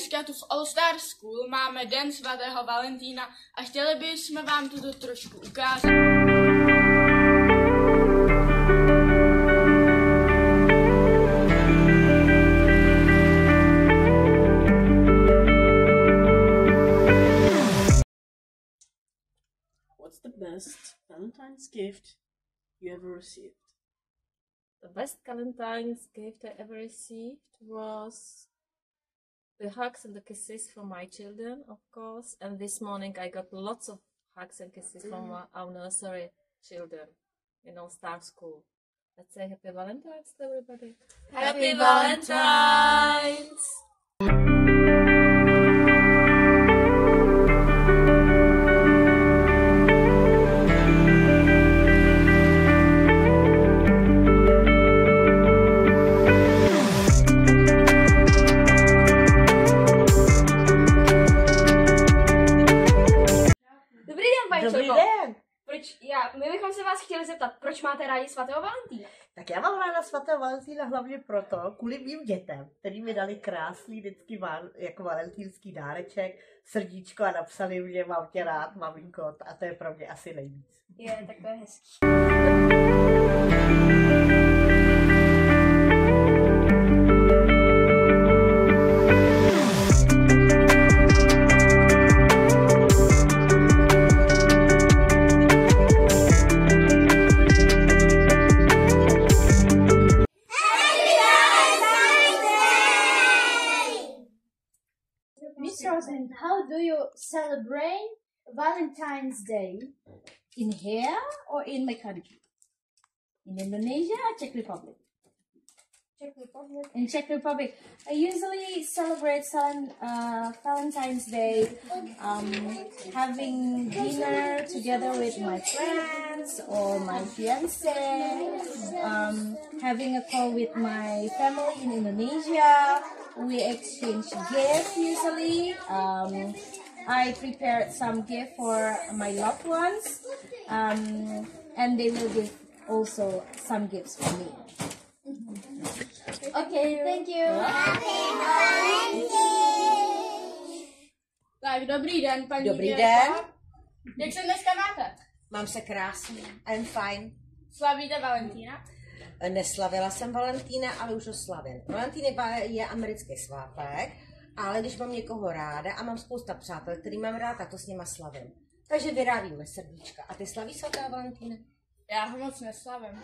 dneska tu v All Star School máme Den svatého Valentína a chtěli bychom vám to trošku ukázat. What's the best Valentine's gift you ever received? The best Valentine's gift I ever received was the hugs and the kisses from my children, of course. And this morning I got lots of hugs and kisses from our nursery children in All Star School. Let's say Happy Valentine's to everybody. Happy Valentine's! Dobrý den. My bychom se vás chtěli zeptat, proč máte rádi svatého Valentína? Tak já mám ráda svatého Valentína hlavně proto, kvůli mým dětem, který mi dali krásný vždycky jako valentínský dáreček, srdíčko a napsali mě, mám tě rád, maminko, a to je pro mě asi nejvíc. Tak to je hezký. Miss Rosen, how do you celebrate Valentine's Day? In here or in my country? In Indonesia or Czech Republic? Czech Republic. In Czech Republic. I usually celebrate Valentine's Day having dinner together with my friends or my fiancé, having a call with my family in Indonesia. We exchange gifts usually. I prepared some gift for my loved ones, and they will give also some gifts for me. Okay, thank you. Tak, dobrý den, paní Dobrý Věrko. den. Jak se dneska máte? Mám se krásně, I'm fine. Slavíte Valentína? Neslavila jsem Valentína, ale už ho slavím. Valentín je americký svátek, ale když mám někoho ráda a mám spousta přátel, který mám rád, tak to s nima slavím. Takže vyrábíme srdíčka. A ty slavíš svatého Valentína? Já ho moc neslavím.